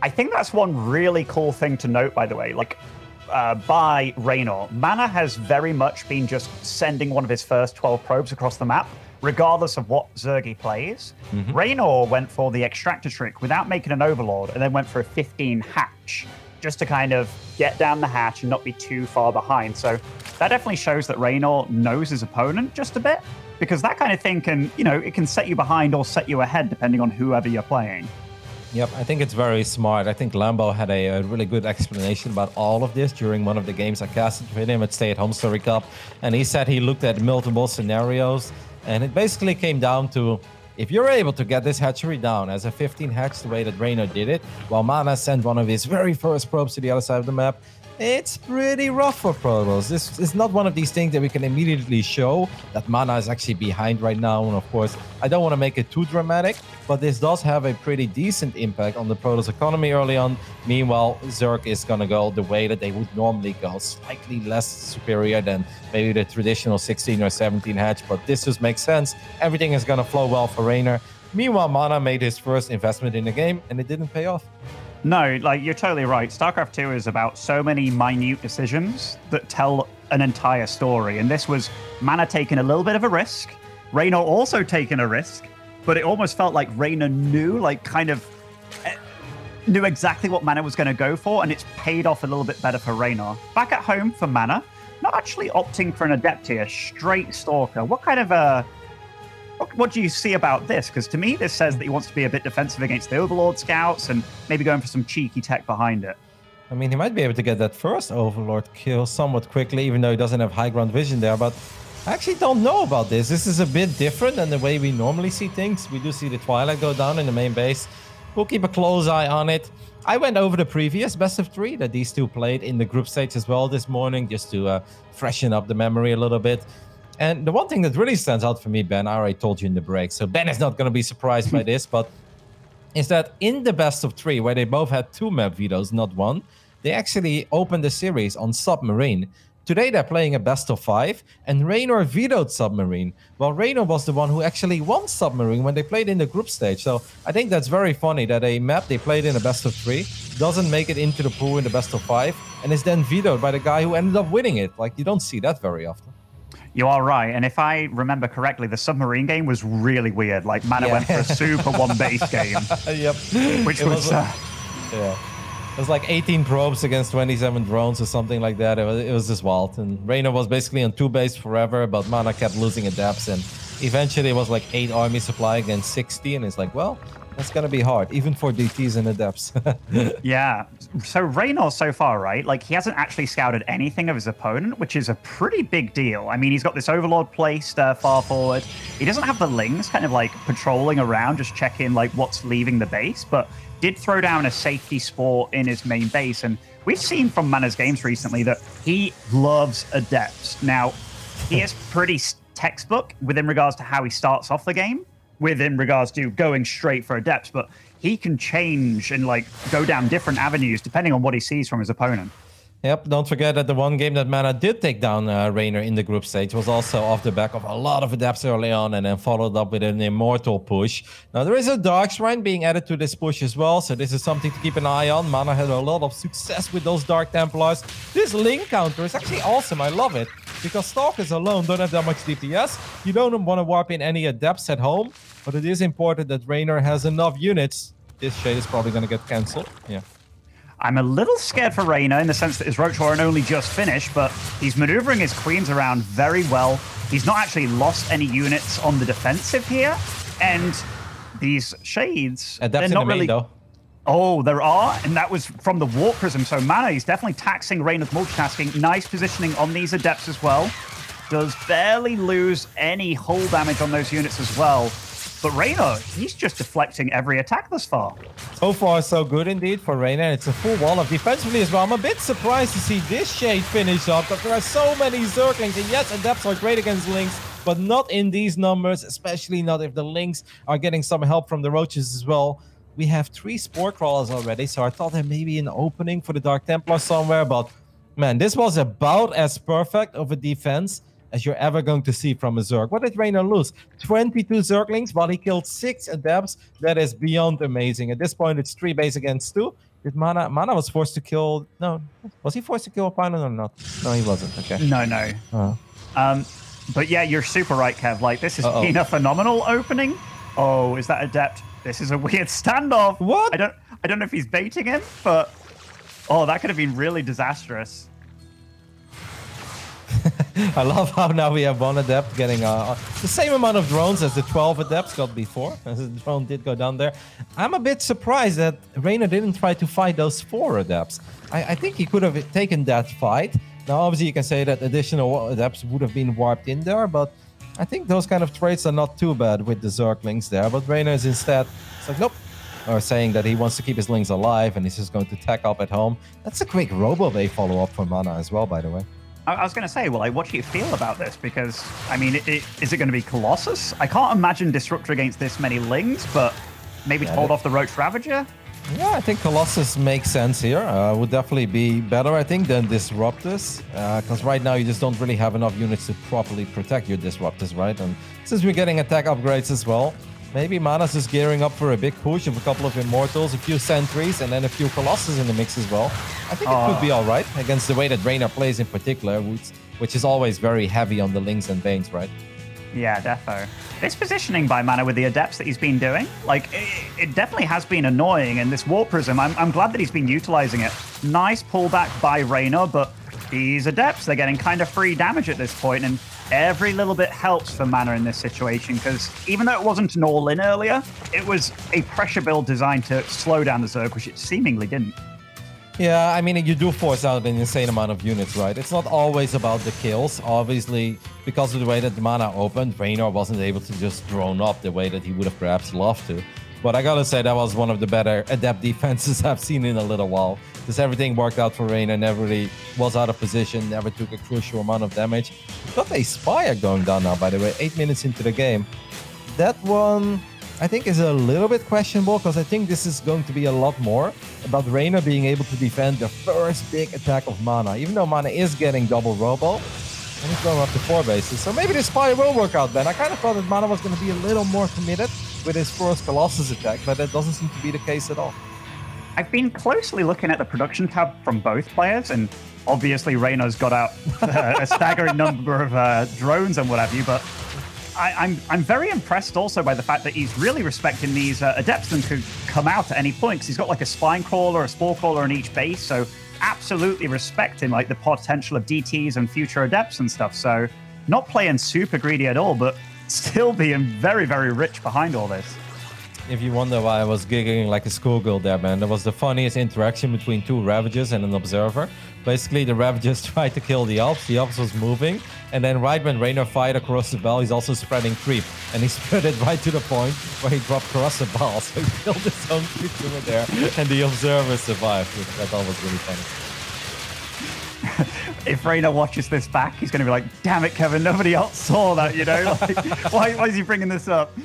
I think that's one really cool thing to note, by the way. Like, by Reynor, MaNa has very much been just sending one of his first 12 probes across the map, regardless of what Zerg he plays. Reynor went for the extractor trick without making an overlord, and then went for a 15 hatch, just to kind of get down the hatch and not be too far behind. So that definitely shows that Reynor knows his opponent just a bit, because that kind of thing can, you know, it can set you behind or set you ahead depending on whoever you're playing. Yep, I think it's very smart. I think Lambo had a really good explanation about all of this during one of the games I casted with him at Stay at Home Story Cup. And he said he looked at multiple scenarios, and it basically came down to, if you're able to get this hatchery down as a 15 hatch the way that Reynor did it, while MaNa sent one of his very first probes to the other side of the map, it's pretty rough for Protoss. This is not one of these things that we can immediately show that MaNa is actually behind right now. And of course, I don't want to make it too dramatic, but this does have a pretty decent impact on the Protoss economy early on. Meanwhile, Zerg is going to go the way that they would normally go, slightly less superior than maybe the traditional 16 or 17 hatch, but this just makes sense. Everything is going to flow well for Reynor. Meanwhile, MaNa made his first investment in the game, and it didn't pay off. No, like, you're totally right. StarCraft 2 is about so many minute decisions that tell an entire story. And this was MaNa taking a little bit of a risk, Reynor also taking a risk, but it almost felt like Reynor knew, like, kind of knew exactly what MaNa was going to go for, and it's paid off a little bit better for Reynor. Back at home for MaNa, not actually opting for an Adept here, straight Stalker. What kind of what do you see about this? Because to me, this says that he wants to be a bit defensive against the Overlord scouts and maybe going for some cheeky tech behind it. I mean, he might be able to get that first Overlord kill somewhat quickly, even though he doesn't have high ground vision there. But I actually don't know about this. This is a bit different than the way we normally see things. We do see the Twilight go down in the main base. We'll keep a close eye on it. I went over the previous best of 3 that these two played in the group stage as well this morning, just to freshen up the memory a little bit. And the one thing that really stands out for me, Ben, I already told you in the break, so Ben is not going to be surprised by this, but is that in the best of 3, where they both had 2 map vetoes, not 1, they actually opened the series on Submarine. Today they're playing a best of 5, and Reynor vetoed Submarine, while Reynor was the one who actually won Submarine when they played in the group stage. So I think that's very funny that a map they played in a best of 3 doesn't make it into the pool in the best of 5, and is then vetoed by the guy who ended up winning it. Like, you don't see that very often. You are right, and if I remember correctly, the Submarine game was really weird. Like, MaNa went for a super one-base game. Yep. Which was... yeah. It was like 18 probes against 27 drones or something like that. It was just wild. And Reynor was basically on 2 base forever, but MaNa kept losing adepts, and eventually it was like 8 army supply against 60, and it's like, well, that's going to be hard, even for DTs and adepts. Yeah. So Reynor so far, right? Like, he hasn't actually scouted anything of his opponent, which is a pretty big deal. I mean, he's got this Overlord placed far forward. He doesn't have the Lings kind of like patrolling around, just checking like what's leaving the base, but did throw down a safety spore in his main base. And we've seen from MaNa's games recently that he loves adepts. Now, he is pretty textbook within regards to how he starts off the game, within regards to going straight for adepts, but he can change and like go down different avenues depending on what he sees from his opponent. Yep, don't forget that the one game that MaNa did take down Reynor in the group stage was also off the back of a lot of adepts early on, and then followed up with an Immortal push. Now, there is a Dark Shrine being added to this push as well, so this is something to keep an eye on. MaNa had a lot of success with those Dark Templars. This Link counter is actually awesome. I love it, because Stalkers alone don't have that much DPS. You don't want to warp in any adepts at home, but it is important that Reynor has enough units. This shade is probably going to get cancelled. Yeah. I'm a little scared for Reynor in the sense that his Roach Warren only just finished, but he's maneuvering his queens around very well. He's not actually lost any units on the defensive here, and these shades, they're not really... though. Oh, there are, and that was from the Warp Prism. So MaNa is definitely taxing Reynor's multitasking. Nice positioning on these adepts as well. Does barely lose any hull damage on those units as well. But Reynor, he's just deflecting every attack thus far. So far, so good indeed for Reynor. It's a full wall of defensively as well. I'm a bit surprised to see this shade finish up, but there are so many Zerglings, and yes, adepts are great against Lings, but not in these numbers, especially not if the Lings are getting some help from the Roaches as well. We have 3 Spore Crawlers already, so I thought there may be an opening for the Dark Templar somewhere, but man, this was about as perfect of a defense as you're ever going to see from a Zerg. What did Reynor lose? 22 Zerglings while he killed 6 adepts. That is beyond amazing. At this point, it's 3 base against 2. Did MaNa was forced to kill? No, was he forced to kill Opponent or not? No, he wasn't. Okay. No. But yeah, you're super right, Kev. Like, this has been a phenomenal opening. Oh, is that Adept? This is a weird standoff. What? I don't know if he's baiting him, but oh, that could have been really disastrous. I love how now we have one Adept getting the same amount of drones as the 12 Adepts got before, as the drone did go down there. I'm a bit surprised that Reynor didn't try to fight those 4 Adepts. I think he could have taken that fight. Now, obviously, you can say that additional Adepts would have been warped in there, but I think those kind of traits are not too bad with the Zerglings there. But Reynor is instead, it's like, nope. Or saying that he wants to keep his Lings alive and he's just going to tack up at home. That's a quick Robo-Bay follow-up for MaNa as well, by the way. I was going to say, well, like, what do you feel about this? Because, I mean, is it going to be Colossus? I can't imagine Disruptor against this many Lings, but maybe hold off the Roach Ravager? Yeah, I think Colossus makes sense here. Would definitely be better, I think, than Disruptors. Because right now you just don't really have enough units to properly protect your Disruptors, right? And since we're getting attack upgrades as well, maybe MaNa's just gearing up for a big push of a couple of Immortals, a few Sentries, and then a few Colossus in the mix as well. I think it could be all right against the way that Reynor plays in particular, which is always very heavy on the Lings and Banes, right? Yeah, defo. This positioning by MaNa with the Adepts that he's been doing, like, it definitely has been annoying. And this Warp Prism, I'm glad that he's been utilizing it. Nice pullback by Reynor, but these Adepts, they're getting kind of free damage at this point, and every little bit helps for MaNa in this situation, because even though it wasn't an all-in earlier, it was a pressure build designed to slow down the Zerg, which it seemingly didn't. Yeah, I mean, you do force out an insane amount of units, right? It's not always about the kills. Obviously, because of the way that the MaNa opened, Reynor wasn't able to just drone up the way that he would have perhaps loved to. But I gotta say, that was one of the better Adept defenses I've seen in a little while. Because everything worked out for Reynor, never really was out of position, never took a crucial amount of damage. Got a Spire going down now, by the way, 8 minutes into the game. That one, I think, is a little bit questionable, because I think this is going to be a lot more about Reynor being able to defend the first big attack of MaNa. Even though MaNa is getting double Robo, and he's going up to 4 bases. So maybe the Spire will work out then. I kind of thought that MaNa was going to be a little more committed with his first Colossus attack, but that doesn't seem to be the case at all. I've been closely looking at the production tab from both players, and obviously Reynor's got out a staggering number of drones and what have you, but I'm very impressed also by the fact that he's really respecting these Adepts and could come out at any point, because he's got like a Spine Crawler, a Spore Crawler on each base, so absolutely respecting like the potential of DTs and future Adepts and stuff. So not playing super greedy at all, but still being very, very rich behind all this. If you wonder why I was giggling like a schoolgirl there, man, that was the funniest interaction between 2 Ravagers and an Observer. Basically, the Ravagers tried to kill the Alps was moving, and then right when Reynor fired across the ball, he's also spreading creep, and he spread it right to the point where he dropped across the ball, so he killed his own creep there, and the Observer survived, which I thought was really funny. If Reynor watches this back, he's going to be like, damn it, Kevin, nobody else saw that, you know? Like, why is he bringing this up?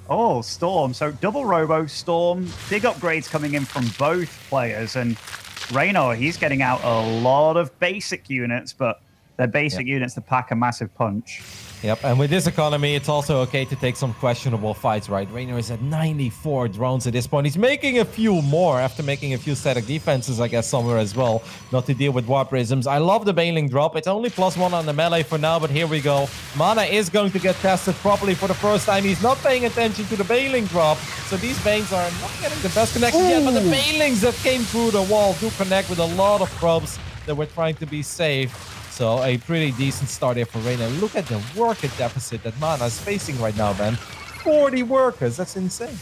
Oh, Storm. So double Robo, Storm, big upgrades coming in from both players. And Reynor, he's getting out a lot of basic units, but they're basic units to pack a massive punch. Yep, and with this economy, it's also okay to take some questionable fights, right? Reynor is at 94 drones at this point. He's making a few more after making a few static defenses, I guess, somewhere as well, not to deal with Warp Prisms. I love the Baneling drop. It's only +1 on the melee for now, but here we go. MaNa is going to get tested properly for the first time. He's not paying attention to the Baneling drop, so these Banes are not getting the best connection yet, but the Banelings that came through the wall do connect with a lot of probes that were trying to be safe. So a pretty decent start here for Reynor. Look at the worker deficit that MaNa is facing right now, man. 40 workers, that's insane.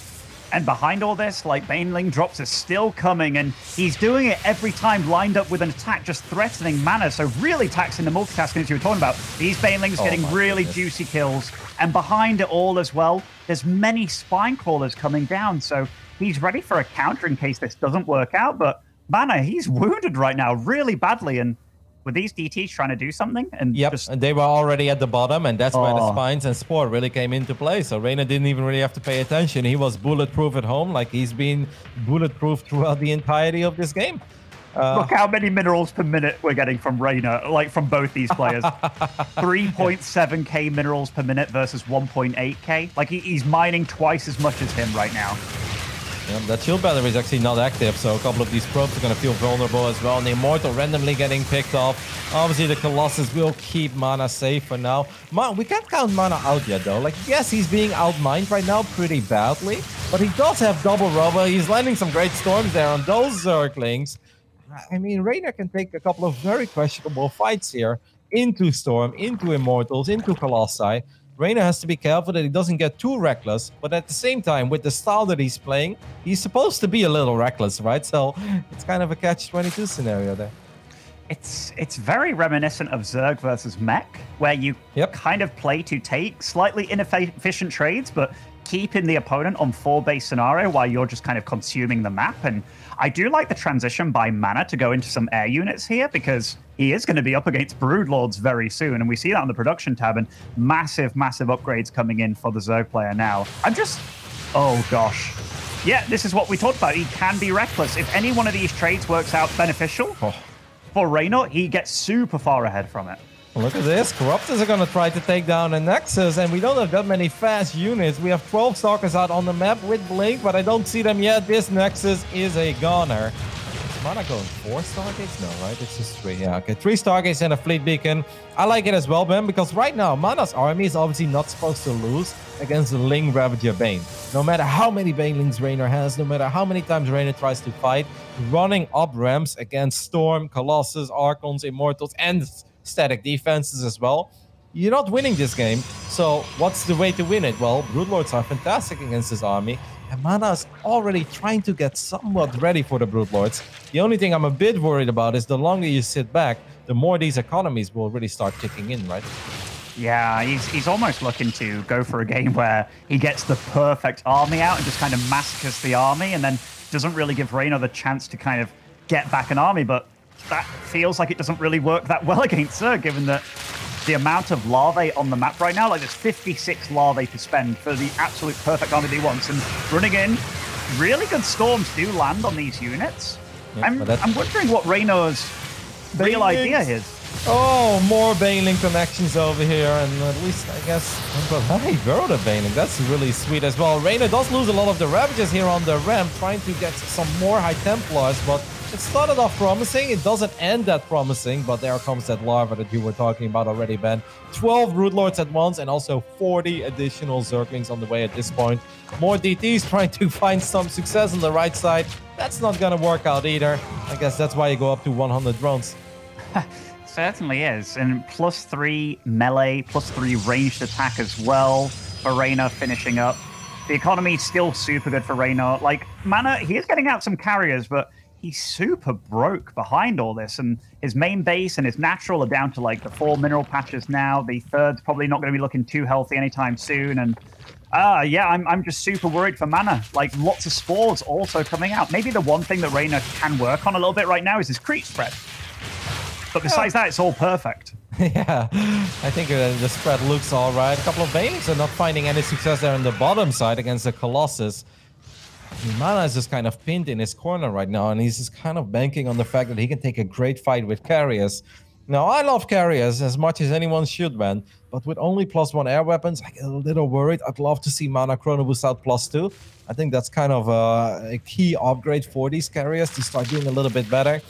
And behind all this, like, Baneling drops are still coming, and he's doing it every time lined up with an attack, just threatening MaNa. So really taxing the multitasking as you were talking about. These Banelings getting really juicy kills. And behind it all as well, there's many Spine Crawlers coming down. So he's ready for a counter in case this doesn't work out. But MaNa, he's wounded right now really badly, and with these DTs trying to do something, and and they were already at the bottom, and that's where the Spines and Spore really came into play. So Reynor didn't even really have to pay attention. He was bulletproof at home, like he's been bulletproof throughout the entirety of this game. Look how many minerals per minute we're getting from Reynor, like from both these players. 3.7k minerals per minute versus 1.8k. Like he's mining twice as much as him right now. Yeah, that shield battery is actually not active, so a couple of these probes are going to feel vulnerable as well. And the Immortal randomly getting picked off. Obviously, the Colossus will keep MaNa safe for now. We can't count MaNa out yet, though. Like, yes, he's being outmined right now pretty badly, but he does have double rubber. He's landing some great storms there on those Zerglings. I mean, Reynor can take a couple of very questionable fights here into Storm, into Immortals, into Colossi. Reynor has to be careful that he doesn't get too reckless, but at the same time, with the style that he's playing, he's supposed to be a little reckless, right? So it's kind of a catch-22 scenario there. It's very reminiscent of Zerg versus Mech, where you kind of play to take slightly inefficient trades, but keeping the opponent on 4-base scenario while you're just kind of consuming the map. And I do like the transition by MaNa to go into some air units here, because he is going to be up against Broodlords very soon, and we see that on the production tab, and massive, massive upgrades coming in for the Zerg player now. Oh gosh. Yeah, this is what we talked about. He can be reckless. If any one of these trades works out beneficial for Reynor, he gets super far ahead from it. Look at this. Corruptors are going to try to take down a Nexus, and we don't have that many fast units. We have 12 Stalkers out on the map with Blink, but I don't see them yet. This Nexus is a goner. Is MaNa going 4 Stargates? No, right? It's just 3. Yeah, okay. 3 Stargates and a Fleet Beacon. I like it as well, Ben, because right now, MaNa's army is obviously not supposed to lose against the Ling Ravager Bane. No matter how many Banelings Reynor has, no matter how many times Reynor tries to fight, running up ramps against Storm, Colossus, Archons, Immortals, and static defenses as well, you're not winning this game. So what's the way to win it? Well, Broodlords are fantastic against this army, and MaNa is already trying to get somewhat ready for the Broodlords. The only thing I'm a bit worried about is the longer you sit back, the more these economies will really start kicking in, right? Yeah, he's almost looking to go for a game where he gets the perfect army out and just kind of massacres the army, and then doesn't really give Reynor the chance to kind of get back an army. But that feels like it doesn't really work that well against Zerg, given that the amount of larvae on the map right now, like there's 56 larvae to spend for the absolute perfect army that he wants. And running in, really good storms do land on these units. Yeah, I'm wondering what Reynor's real idea is. Oh, more Baneling connections over here, and at least, I guess, but hey, Veroda Baneling, that's really sweet as well. Reynor does lose a lot of the Ravagers here on the ramp, trying to get some more High Templars, but it started off promising. It doesn't end that promising, but there comes that larva that you were talking about already, Ben. 12 Broodlords at once, and also 40 additional Zerglings on the way at this point. More DTs trying to find some success on the right side. That's not going to work out either. I guess that's why you go up to 100 drones. Certainly is. And +3 melee, +3 ranged attack as well for Reynor finishing up. The economy is still super good for Reynor. Like, MaNa, he is getting out some carriers, but he's super broke behind all this. And his main base and his natural are down to like the 4 mineral patches now. The third's probably not going to be looking too healthy anytime soon. And yeah, I'm just super worried for MaNa. Like, lots of spores also coming out. Maybe the one thing that Reynor can work on a little bit right now is his creep spread. But besides that, it's all perfect. Yeah, I think the spread looks all right. A couple of Banelings are not finding any success there on the bottom side against the Colossus. I mean, MaNa is just kind of pinned in his corner right now, and he's just kind of banking on the fact that he can take a great fight with carriers. Now, I love carriers as much as anyone should, man, but with only +1 air weapons, I get a little worried. I'd love to see MaNa Chrono Boost out +2. I think that's kind of a key upgrade for these carriers to start doing a little bit better.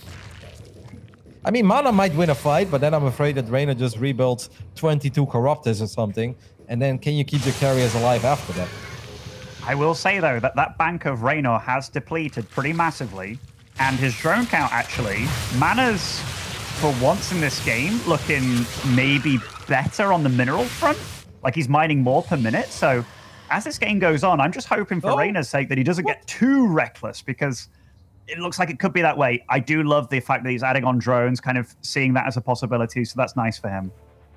I mean, MaNa might win a fight, but then I'm afraid that Reynor just rebuilds 22 Corruptors or something, and then can you keep the carriers alive after that? I will say, though, that that bank of Reynor has depleted pretty massively, and his drone count, actually, MaNa's, for once in this game, looking maybe better on the mineral front. Like, he's mining more per minute, so as this game goes on, I'm just hoping for Reynor's sake that he doesn't get too reckless, because it looks like it could be that way. I do love the fact that he's adding on drones, kind of seeing that as a possibility, so that's nice for him.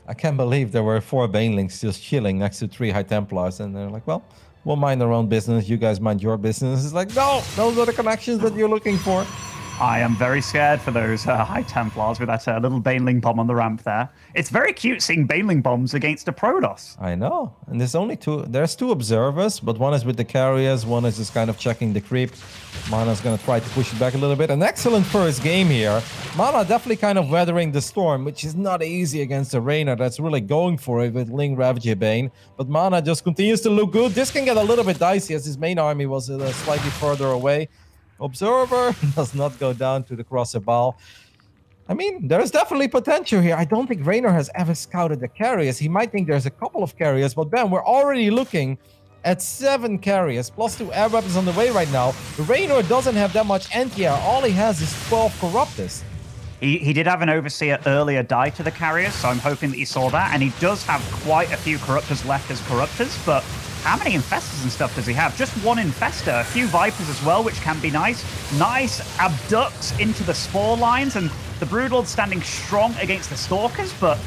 I can't believe there were 4 Banelings just chilling next to 3 High Templars, and they're like, well, we'll mind our own business, you guys mind your business. It's like, no, those are the connections that you're looking for. I am very scared for those High Templars with that little Baneling bomb on the ramp there. It's very cute seeing Baneling bombs against a Protoss. I know. And there's only two. There's two observers, but one is with the carriers. One is just kind of checking the creep. MaNa's going to try to push it back a little bit. An excellent first game here. MaNa definitely kind of weathering the storm, which is not easy against a Reynor that's really going for it with Ling, Ravager, Bane. But MaNa just continues to look good. This can get a little bit dicey as his main army was slightly further away. Observer does not go down to the crosser ball. I mean, there's definitely potential here. I don't think Reynor has ever scouted the carriers. He might think there's a couple of carriers, but Ben, we're already looking at 7 carriers, plus 2 air weapons on the way right now. Reynor doesn't have that much anti-air. All he has is 12 Corruptors. He did have an Overseer earlier die to the carriers, so I'm hoping that he saw that. And he does have quite a few Corruptors left as Corruptors, but how many Infestors and stuff does he have? Just 1 Infestor, a few Vipers as well, which can be nice. Nice abducts into the Spore lines, and the Broodlord standing strong against the Stalkers, but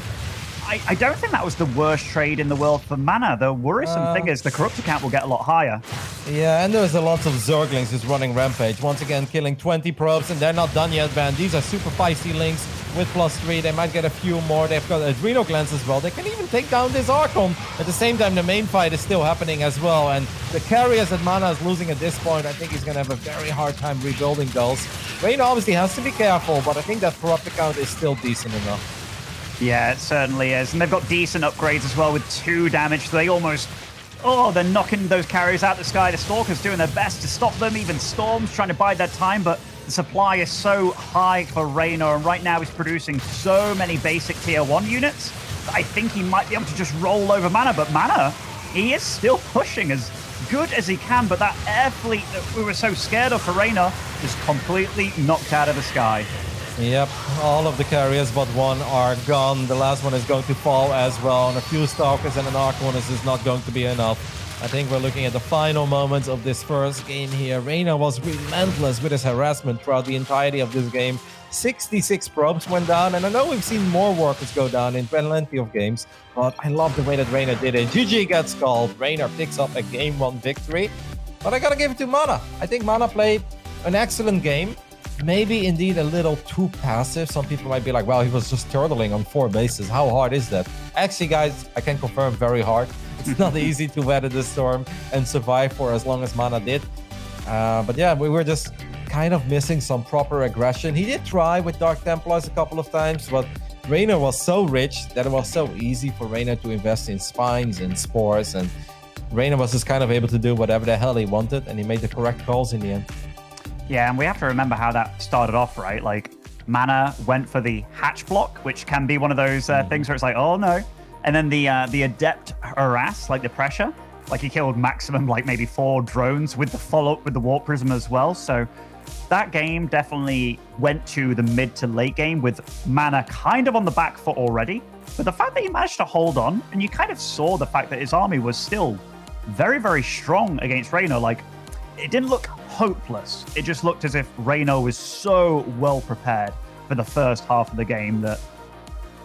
I don't think that was the worst trade in the world for MaNa. The worrisome thing is the Corruptor count will get a lot higher. Yeah, and there's a lot of Zerglings just running Rampage. Once again, killing 20 probes, and they're not done yet, man. These are super feisty links with +3. They might get a few more. They've got Adrenal Glands as well. They can even take down this Archon. At the same time, the main fight is still happening as well. And the carriers that MaNa is losing at this point, I think he's going to have a very hard time rebuilding those. Reynor obviously has to be careful, but I think that Corruptor count is still decent enough. Yeah, it certainly is. And they've got decent upgrades as well with 2 damage. So they almost... Oh, they're knocking those carriers out the sky. The Stalkers doing their best to stop them. Even Storm's trying to bide their time, but the supply is so high for Reynor. And right now he's producing so many basic tier 1 units that I think he might be able to just roll over MaNa. But MaNa, he is still pushing as good as he can. But that air fleet that we were so scared of for Reynor just completely knocked out of the sky. Yep, all of the carriers but 1 are gone. The last one is going to fall as well. And a few Stalkers and an Archon is just not going to be enough. I think we're looking at the final moments of this first game here. Reynor was relentless with his harassment throughout the entirety of this game. 66 probes went down, and I know we've seen more workers go down in plenty of games, but I love the way that Reynor did it. GG gets called. Reynor picks up a game 1 victory, but I gotta give it to MaNa. I think MaNa played an excellent game. Maybe indeed a little too passive. Some people might be like, well, he was just turtling on 4 bases. How hard is that? Actually, guys, I can confirm very hard. It's not easy to weather the storm and survive for as long as MaNa did. But yeah, we were just kind of missing some proper aggression. He did try with Dark Templars a couple of times, but Reynor was so rich that it was so easy for Reynor to invest in spines and spores. And Reynor was just kind of able to do whatever the hell he wanted, and he made the correct calls in the end. Yeah, and we have to remember how that started off, right? Like, MaNa went for the hatch block, which can be one of those things where it's like, oh no. And then the adept harass, like the pressure, like he killed maximum, like maybe 4 drones with the follow-up with the warp prism as well. So that game definitely went to the mid to late game with MaNa kind of on the back foot already. But the fact that he managed to hold on, and you kind of saw the fact that his army was still very, very strong against Reynor. Like, it didn't look hopeless. It just looked as if Reynor was so well prepared for the first half of the game that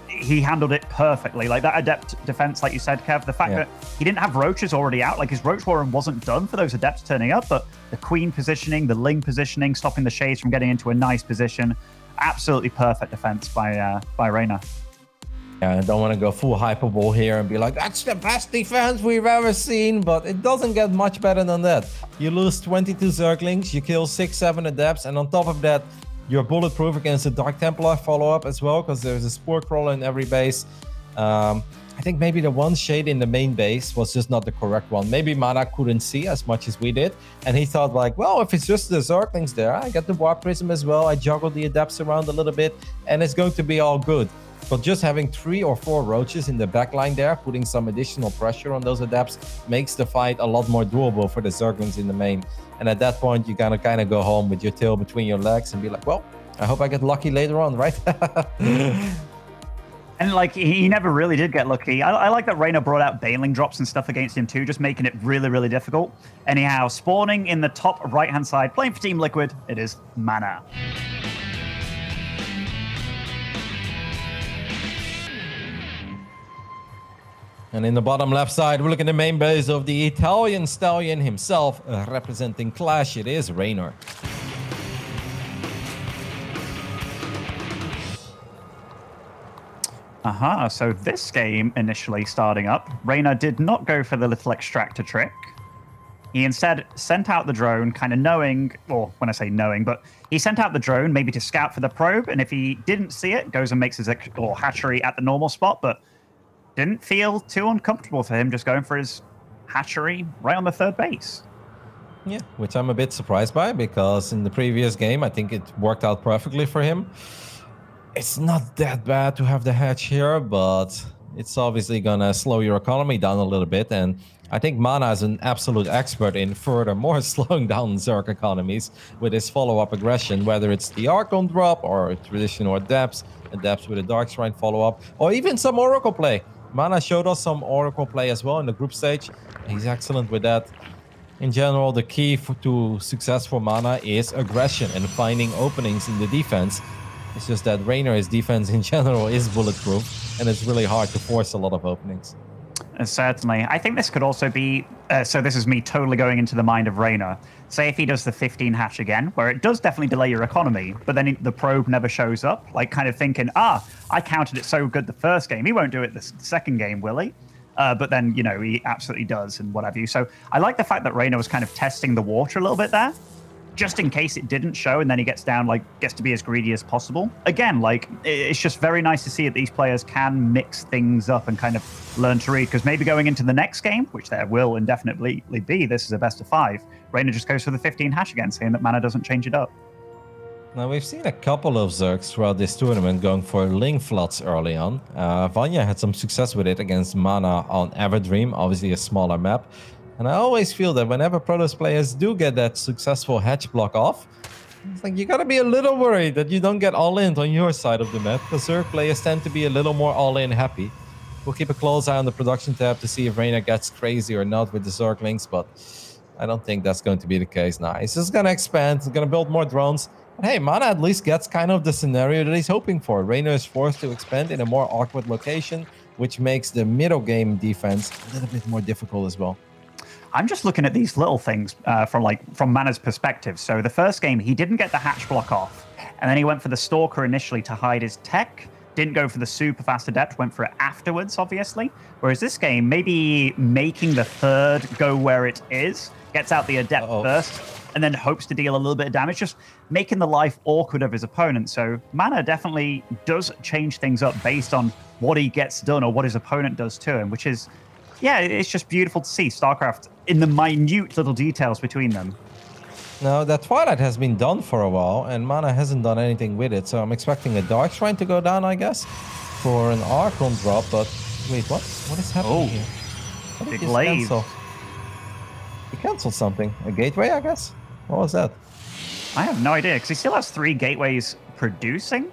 he handled it perfectly. Like that adept defense, like you said, Kev, the fact that he didn't have roaches already out, like his roach warren wasn't done for those adepts turning up, but the queen positioning, the ling positioning, stopping the shades from getting into a nice position, absolutely perfect defense by Reynor. Yeah, I don't want to go full hyperbole here and be like, that's the best defense we've ever seen, but it doesn't get much better than that. You lose 22 Zerglings, you kill 6-7 Adepts, and on top of that, you're bulletproof against the Dark Templar follow-up as well, because there's a Spore Crawler in every base. I think maybe the one shade in the main base was just not the correct one. Maybe MaNa couldn't see as much as we did, and he thought like, well, if it's just the Zerglings there, I got the Warp Prism as well, I juggle the Adepts around a little bit, and it's going to be all good. But just having 3 or 4 roaches in the backline there, putting some additional pressure on those Adepts, makes the fight a lot more doable for the Zerglings in the main. And at that point, you gotta kind of go home with your tail between your legs and be like, well, I hope I get lucky later on, right? And like, he never really did get lucky. I like that Reynor brought out Baneling drops and stuff against him too, just making it really, really difficult. Anyhow, spawning in the top right-hand side, playing for Team Liquid, it is MaNa. And in the bottom left side, we look at the main base of the Italian stallion himself, representing Clash. It is Reynor. So this game initially starting up, Reynor did not go for the little extractor trick. He instead sent out the drone, kind of knowing, or when I say knowing, but he sent out the drone maybe to scout for the probe, and if he didn't see it, goes and makes his hatchery at the normal spot, but didn't feel too uncomfortable for him just going for his hatchery right on the third base. Yeah, which I'm a bit surprised by, because in the previous game, I think it worked out perfectly for him. It's not that bad to have the hatch here, but it's obviously gonna slow your economy down a little bit, and I think MaNa is an absolute expert in furthermore slowing down Zerg economies with his follow-up aggression, whether it's the Archon drop or traditional Adepts with a Dark Shrine follow-up, or even some Oracle play. MaNa showed us some Oracle play as well in the group stage. He's excellent with that. In general, the key to success for MaNa is aggression and finding openings in the defense. It's just that Reynor's defense in general is bulletproof, and it's really hard to force a lot of openings. Certainly. I think this could also be... so this is me totally going into the mind of Reynor. Say if he does the 15 hatch again, where it does definitely delay your economy, but then the probe never shows up, like kind of thinking, I counted it so good the first game, he won't do it the second game, will he? But then, you know, he absolutely does and what have you. So I like the fact that Reynor was kind of testing the water a little bit there, just in case it didn't show, and then he gets down, like, gets to be as greedy as possible. Again, like, it's just very nice to see that these players can mix things up and kind of learn to read, because maybe going into the next game, which there will indefinitely be, this is a best of 5, Reynor just goes for the 15 hash again, saying that MaNa doesn't change it up. Now, we've seen a couple of Zergs throughout this tournament going for Ling Floods early on. Vanya had some success with it against MaNa on Everdream, obviously a smaller map. And I always feel that whenever Protoss players do get that successful hatch block off, it's like you gotta be a little worried that you don't get all-in on your side of the map, because Zerg players tend to be a little more all-in happy. We'll keep a close eye on the production tab to see if Reynor gets crazy or not with the Zerglings, but I don't think that's going to be the case now. He's just gonna expand, he's gonna build more drones. But hey, MaNa at least gets kind of the scenario that he's hoping for. Reynor is forced to expand in a more awkward location, which makes the middle game defense a little bit more difficult as well. I'm just looking at these little things from MaNa's perspective. So the first game, he didn't get the hatch block off, and then he went for the Stalker initially to hide his tech. Didn't go for the super fast Adept, went for it afterwards, obviously. Whereas this game, maybe making the third go where it is, gets out the Adept first, and then hopes to deal a little bit of damage, just making the life awkward of his opponent. So MaNa definitely does change things up based on what he gets done or what his opponent does to him, which is, yeah, it's just beautiful to see StarCraft in the minute little details between them. Now, that Twilight has been done for a while, and MaNa hasn't done anything with it, so I'm expecting a Dark Shrine to go down, I guess, for an Archon drop, but wait, what? What is happening here? What did he cancel? He canceled something. A gateway, I guess? What was that? I have no idea, because he still has 3 gateways producing.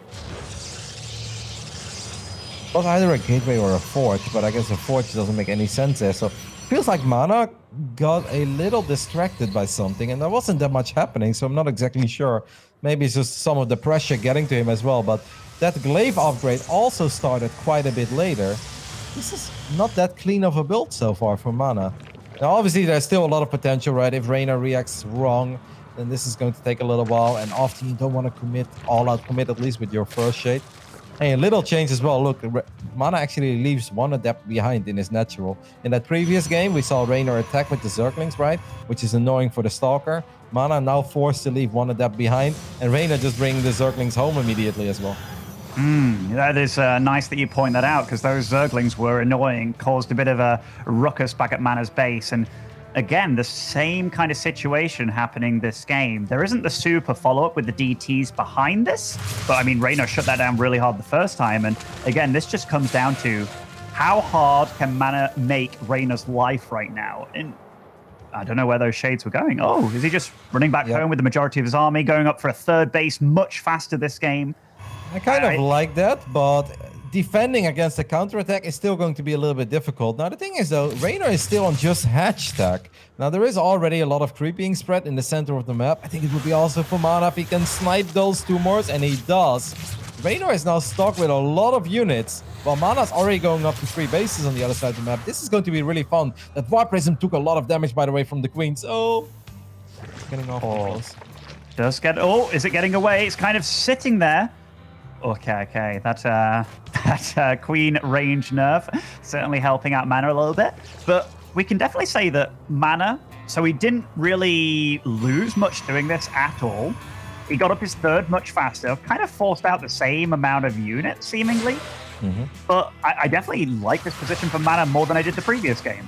It was either a gateway or a forge, but I guess a forge doesn't make any sense there, so feels like MaNa got a little distracted by something, and there wasn't that much happening, so I'm not exactly sure. Maybe it's just some of the pressure getting to him as well, but that glaive upgrade also started quite a bit later. This is not that clean of a build so far for MaNa. Now, obviously, there's still a lot of potential, right? If Reynor reacts wrong, then this is going to take a little while, and often you don't want to commit, all-out commit, at least with your first shade. Hey, a little change as well. Look, MaNa actually leaves 1 Adept behind in his natural. In that previous game, we saw Reynor attack with the Zerglings, right? Which is annoying for the Stalker. MaNa now forced to leave 1 Adept behind, and Reynor just bringing the Zerglings home immediately as well. That is nice that you point that out, because those Zerglings were annoying, caused a bit of a ruckus back at MaNa's base, and again, the same kind of situation happening this game. There isn't the super follow-up with the DTs behind this, but I mean, Reynor shut that down really hard the first time, and again, this just comes down to how hard can MaNa make Reynor's life right now? And I don't know where those shades were going. Oh, is he just running back home with the majority of his army, going up for a third base much faster this game? I kind of like that, but defending against the counterattack is still going to be a little bit difficult. Now, the thing is, though, Reynor is still on just hatch stack. Now, there is already a lot of creep being spread in the center of the map. I think it would be also for MaNa if he can snipe those tumors, and he does. Reynor is now stuck with a lot of units, while MaNa's already going up to 3 bases on the other side of the map. This is going to be really fun. That Warp Prism took a lot of damage, by the way, from the Queen, so getting off close. Does get... Oh, is it getting away? It's kind of sitting there. Okay. That Queen range nerf certainly helping out MaNa a little bit. But we can definitely say that MaNa, so he didn't really lose much doing this at all. He got up his third much faster, kind of forced out the same amount of units, seemingly. But I definitely like this position for MaNa more than I did the previous game.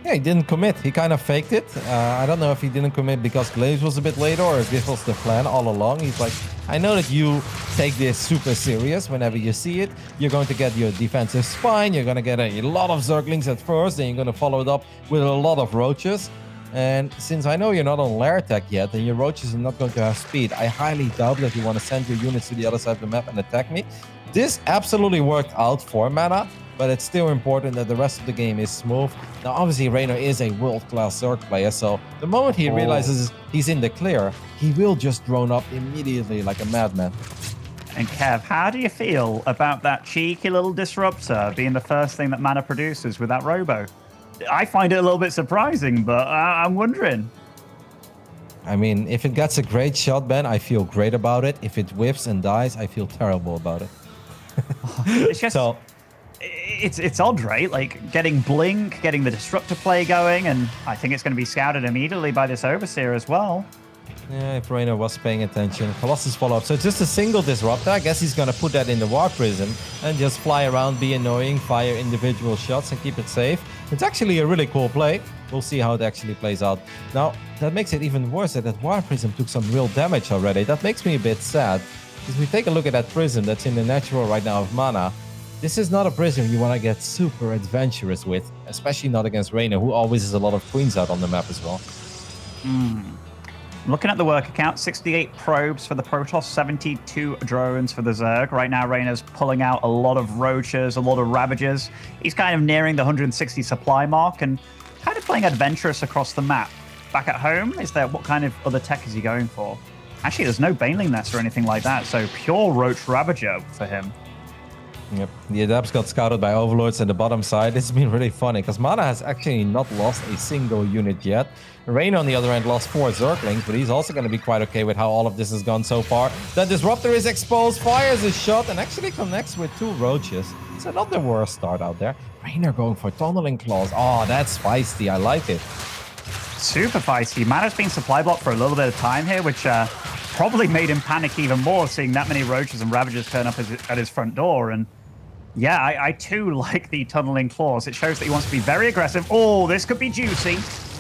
Yeah, he didn't commit. He kind of faked it. I don't know if he didn't commit because Glaze was a bit later or if this was the plan all along. He's like, I know that you take this super serious whenever you see it. You're going to get your defensive spine. You're going to get a lot of Zerglings at first. Then you're going to follow it up with a lot of Roaches. And since I know you're not on lair attack yet and your Roaches are not going to have speed, I highly doubt that you want to send your units to the other side of the map and attack me. This absolutely worked out for MaNa. But it's still important that the rest of the game is smooth. Now, obviously, Reynor is a world-class Zerg player, so the moment he realizes he's in the clear, he will just drone up immediately like a madman. And Kev, how do you feel about that cheeky little disruptor being the first thing that MaNa produces with that Robo? I find it a little bit surprising, but I'm wondering. I mean, if it gets a great shot, Ben, I feel great about it. If it whiffs and dies, I feel terrible about it. It's just... It's odd, right? Like getting Blink, getting the Disruptor play going, and I think it's going to be scouted immediately by this Overseer as well. Yeah, if Reynor was paying attention. Colossus follow-up. So just a single Disruptor. I guess he's going to put that in the War Prison and just fly around, be annoying, fire individual shots and keep it safe. It's actually a really cool play. We'll see how it actually plays out. Now, that makes it even worse that War Prism took some real damage already. That makes me a bit sad. Because we take a look at that Prism that's in the natural right now of MaNa. This is not a prism you want to get super adventurous with, especially not against Reynor, who always has a lot of queens out on the map as well. Looking at the work account, 68 probes for the Protoss, 72 drones for the Zerg. Right now, Reynor's pulling out a lot of Roaches, a lot of Ravagers. He's kind of nearing the 160 supply mark and kind of playing adventurous across the map. Back at home, what kind of other tech is he going for? Actually, there's no Baneling Nest or anything like that, so pure Roach Ravager for him. Yep, the Adepts got scouted by Overlords at the bottom side. This has been really funny because MaNa has actually not lost a single unit yet. Reynor on the other end lost 4 Zerglings, but he's also going to be quite okay with how all of this has gone so far. The Disruptor is exposed, fires a shot, and actually connects with 2 Roaches. So not the worst start out there. Reynor going for Tunneling Claws. Oh, that's feisty. I like it. Super feisty. MaNa's been supply blocked for a little bit of time here, which probably made him panic even more, seeing that many Roaches and Ravagers turn up at his front door. And yeah, I too like the Tunneling Claws. It shows that he wants to be very aggressive. Oh, this could be juicy.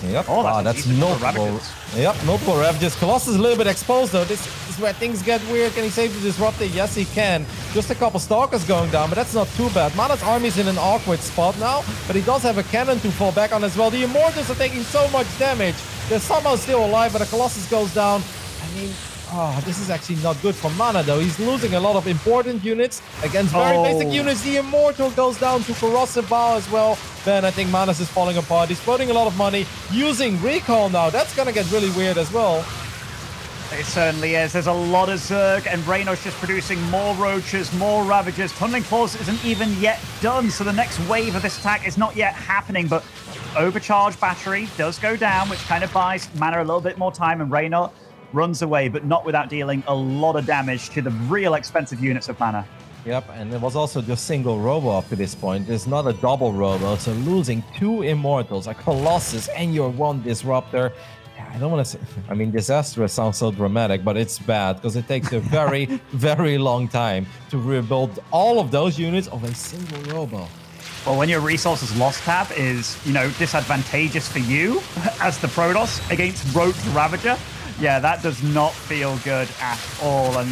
Yep. Oh, that's multiple. Yep, multiple Ravagers. Colossus is a little bit exposed though. This is where things get weird. Can he save the Disruptor? Yes, he can. Just a couple Stalkers going down, but that's not too bad. MaNa's army's in an awkward spot now, but he does have a cannon to fall back on as well. The Immortals are taking so much damage. They're somehow still alive, but the Colossus goes down. I mean, this is actually not good for MaNa, though. He's losing a lot of important units against very basic units. The Immortal goes down to Corrosive Bow as well. Ben, I think MaNa's is falling apart. He's floating a lot of money using Recall now. That's going to get really weird as well. It certainly is. There's a lot of Zerg, and Reynor's just producing more Roaches, more Ravagers. Tunneling Claws isn't even yet done, so the next wave of this attack is not yet happening, but Overcharge Battery does go down, which kind of buys MaNa a little bit more time, and Reynor runs away, but not without dealing a lot of damage to the real expensive units of MaNa. Yep, and it was also just single Robo up to this point. There's not a double Robo, so losing 2 Immortals, a Colossus, and your 1 Disruptor. I don't want to say, I mean, disastrous sounds so dramatic, but it's bad because it takes a very, very long time to rebuild all of those units of a single Robo. Well, when your resources lost tab is, disadvantageous for you as the Protoss against Roach Ravager, yeah, that does not feel good at all. And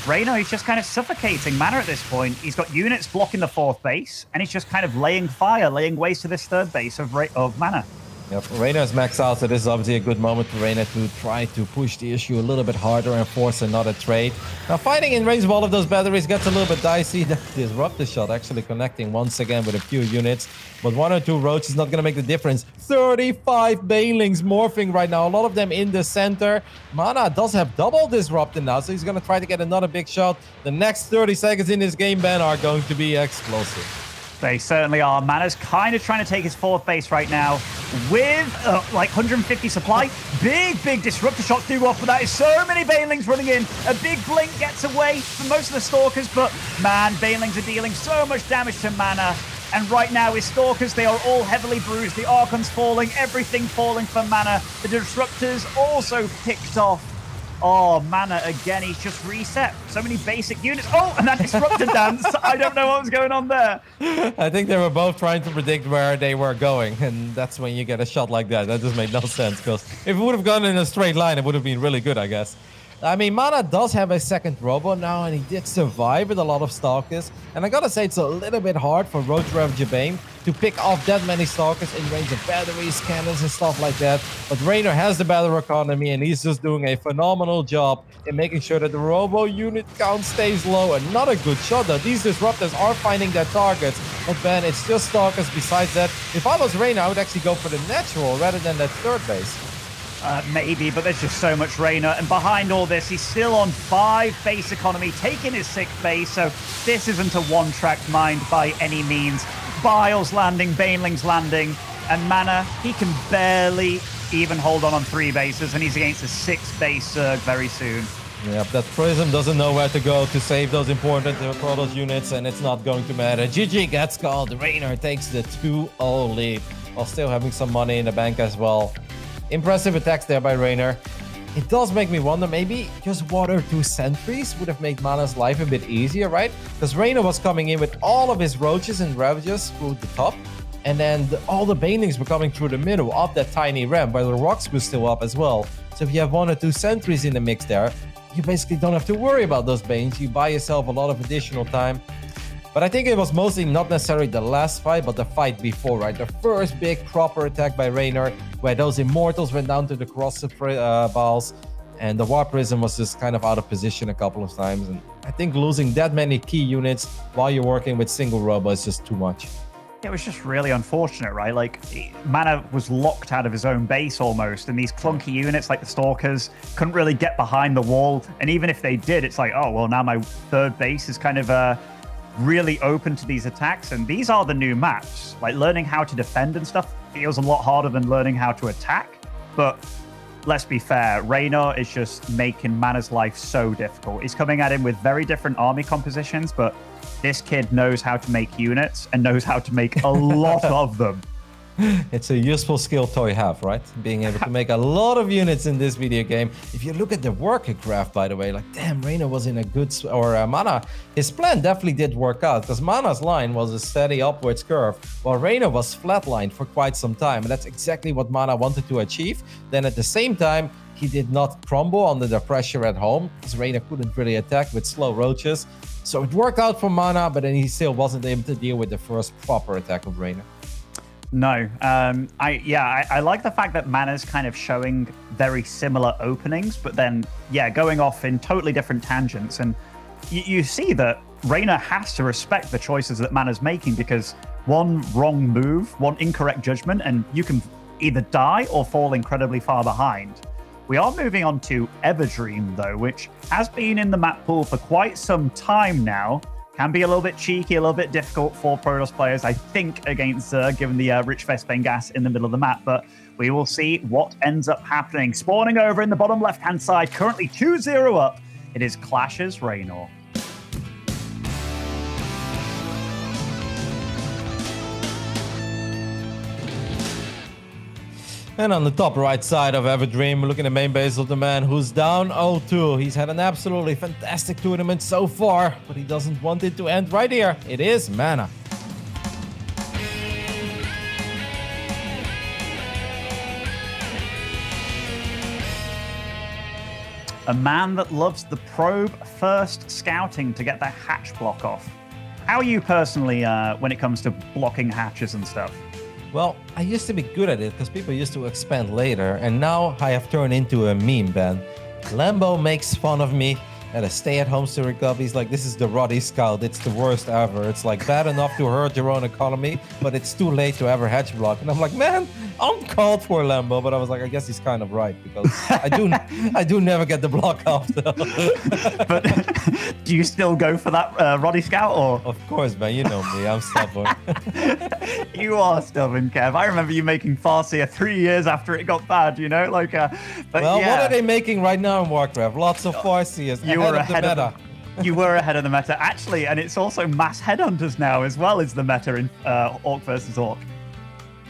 Reynor, he's just kind of suffocating MaNa at this point. He's got units blocking the 4th base, and he's just kind of laying fire, laying waste to this 3rd base of MaNa. Yep, Reynor is maxed out, so this is obviously a good moment for Reynor to try to push the issue a little bit harder and force another trade. Now, fighting in range of all of those batteries gets a little bit dicey. That Disruptor shot actually connecting once again with a few units, but 1 or 2 Roaches is not going to make the difference. 35 Banelings morphing right now, a lot of them in the center. MaNa does have double Disruptor now, so he's going to try to get another big shot. The next 30 seconds in this game, Ben, are going to be explosive. They certainly are. MaNa's kind of trying to take his fourth base right now with like 150 supply. Big disruptor shots do go off, but that is so many Banelings running in. A big blink gets away from most of the Stalkers, but man, Banelings are dealing so much damage to MaNa. And right now his Stalkers, they are all heavily bruised. The Archon's falling, everything falling for MaNa. The Disruptors also picked off. Oh, MaNa again, he's just reset. So many basic units. Oh, and that Disruptor dance. I don't know what was going on there. I think they were both trying to predict where they were going. And that's when you get a shot like that. That just made no sense. Because if it would have gone in a straight line, it would have been really good, I guess. I mean, MaNa does have a second robot now, and he did survive with a lot of Stalkers. And I gotta say, it's a little bit hard for Roger of Jabane to pick off that many Stalkers in range of batteries, cannons, and stuff like that. But Reynor has the battle economy, and he's just doing a phenomenal job in making sure that the robo unit count stays low. And not a good shot, though. These Disruptors are finding their targets. But Ben, it's just Stalkers. Besides that, if I was Reynor, I would actually go for the natural rather than that third base. Maybe, but there's just so much Reynor. And behind all this, he's still on 5 base economy, taking his 6th base. So this isn't a one-track mind by any means. Biles landing, Banelings landing, and MaNa, he can barely even hold on 3 bases, and he's against a 6th base Zerg very soon. Yep, that Prism doesn't know where to go to save those important Protoss units, and it's not going to matter. GG gets called. Reynor takes the 2-0 lead, while still having some money in the bank as well. Impressive attacks there by Reynor. It does make me wonder, maybe just 1 or 2 sentries would have made MaNa's life a bit easier, right? Because Reynor was coming in with all of his Roaches and Ravages through the top, and then all the Banelings were coming through the middle of that tiny ramp, where the rocks were still up as well. So if you have 1 or 2 sentries in the mix there, you basically don't have to worry about those Banes. You buy yourself a lot of additional time. But I think it was mostly not necessarily the last fight, but the fight before, right? The first big proper attack by Reynor, where those Immortals went down to the cross balls, and the War Prism was just kind of out of position a couple of times. And I think losing that many key units while you're working with single robo is just too much. It was just really unfortunate, right? Like, MaNa was locked out of his own base almost, and these clunky units like the Stalkers couldn't really get behind the wall. And even if they did, it's like, oh, well, now my third base is kind of really open to these attacks. And these are the new maps. Like, learning how to defend and stuff feels a lot harder than learning how to attack. But let's be fair, Reynor is just making MaNa's life so difficult. He's coming at him with very different army compositions, but this kid knows how to make units and knows how to make a lot of them. It's a useful skill to have, right? Being able to make a lot of units in this video game. If you look at the worker graph, by the way, like, damn, Reynor was in a good... MaNa, his plan definitely did work out, because MaNa's line was a steady upwards curve, while Reynor was flatlined for quite some time. And that's exactly what MaNa wanted to achieve. Then at the same time, he did not crumble under the pressure at home, because Reynor couldn't really attack with slow Roaches. So it worked out for MaNa, but then he still wasn't able to deal with the first proper attack of Reynor. No, I like the fact that MaNa's kind of showing very similar openings, but then, yeah, going off in totally different tangents. And you see that Reynor has to respect the choices that MaNa's making, because one wrong move, one incorrect judgment, and you can either die or fall incredibly far behind. We are moving on to Everdream, though, which has been in the map pool for quite some time now. Can be a little bit cheeky, a little bit difficult for Protoss players, I think, against Zerg, given the rich Vespene gas in the middle of the map. But we will see what ends up happening. Spawning over in the bottom left-hand side, currently 2-0 up. It is Clash's Reynor. And on the top right side of Everdream, we're looking at the main base of the man who's down 0-2. He's had an absolutely fantastic tournament so far, but he doesn't want it to end right here. It is MaNa. A man that loves the probe first scouting to get the hatch block off. How are you personally when it comes to blocking hatches and stuff? Well, I used to be good at it because people used to expand later, and now I have turned into a meme, Ben. Lambo makes fun of me at a stay-at-home Surrey Club. He's like, this is the Roddy Scout. It's the worst ever. It's like bad enough to hurt your own economy, but it's too late to ever hatch block. And I'm like, man, uncalled for Lambo, but I was like, I guess he's kind of right because I do never get the block off. Though. But do you still go for that Roddy Scout or? Of course, man. You know me. I'm stubborn. You are stubborn, Kev. I remember you making Farseer 3 years after it got bad. You know, like. But well, yeah. what are they making right now in Warcraft? Lots of Farseers. You were ahead of the meta. You were ahead of the meta, actually, and it's also mass headhunters now as well as the meta in Orc versus Orc.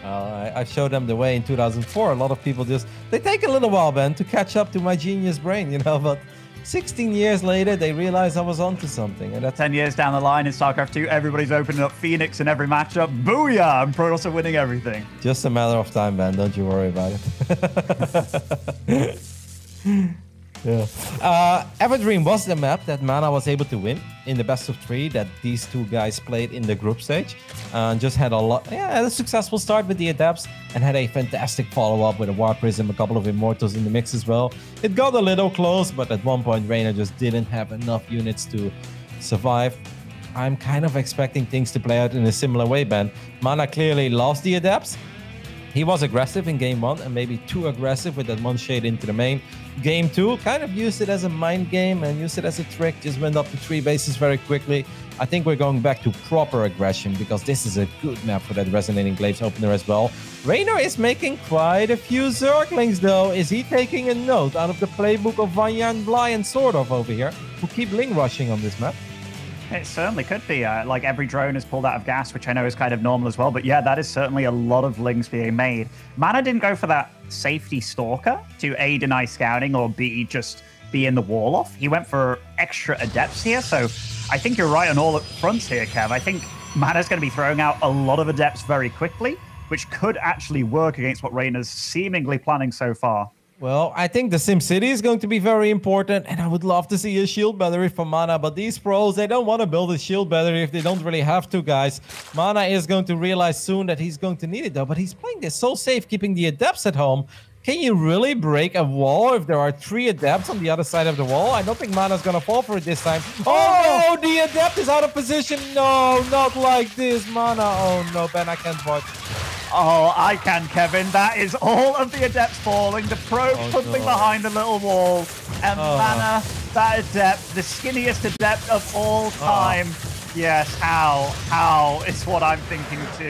I showed them the way in 2004. A lot of people they take a little while, Ben, to catch up to my genius brain, you know, but 16 years later, they realized I was onto something. And that's 10 years down the line in StarCraft 2, everybody's opening up Phoenix in every matchup. Booyah! And Protoss are winning everything. Just a matter of time, Ben. Don't you worry about it. Yeah. Everdream was the map that MaNa was able to win in the best of 3 that these two guys played in the group stage. And just had had a successful start with the Adepts and had a fantastic follow-up with a War Prism, a couple of Immortals in the mix as well. It got a little close, but at one point Reynor just didn't have enough units to survive. I'm kind of expecting things to play out in a similar way, Ben. MaNa clearly lost the Adepts. He was aggressive in game 1 and maybe too aggressive with that one shade into the main. Game 2 kind of used it as a mind game and used it as a trick, just went up to 3 bases very quickly. I think we're going back to proper aggression because this is a good map for that Resonating Glaives opener as well. Reynor is making quite a few Zerglings though. Is he taking a note out of the playbook of Vanya and Bly and Swordov over here, who keep Ling rushing on this map? It certainly could be. Like every drone is pulled out of gas, which I know is kind of normal as well. But yeah, that is certainly a lot of Lings being made. MaNa didn't go for that safety Stalker to A, deny scouting, or B, just be in the wall off. He went for extra Adepts here. So I think you're right on all fronts here, Kev. I think MaNa's going to be throwing out a lot of Adepts very quickly, which could actually work against what Reynor's seemingly planning so far. Well, I think the SimCity is going to be very important, and I would love to see a shield battery from MaNa, but these pros, they don't want to build a shield battery if they don't really have to, guys. MaNa is going to realize soon that he's going to need it, though, but he's playing this so safe, keeping the Adepts at home. Can you really break a wall if there are 3 Adepts on the other side of the wall? I don't think MaNa's going to fall for it this time. Oh, no, the Adept is out of position. No, not like this, MaNa. Oh, no, Ben, I can't watch. Oh, I can, Kevin. That is all of the Adepts falling. The probe pumping behind the little wall. And MaNa, that Adept, the skinniest Adept of all time. Yes, how is what I'm thinking too.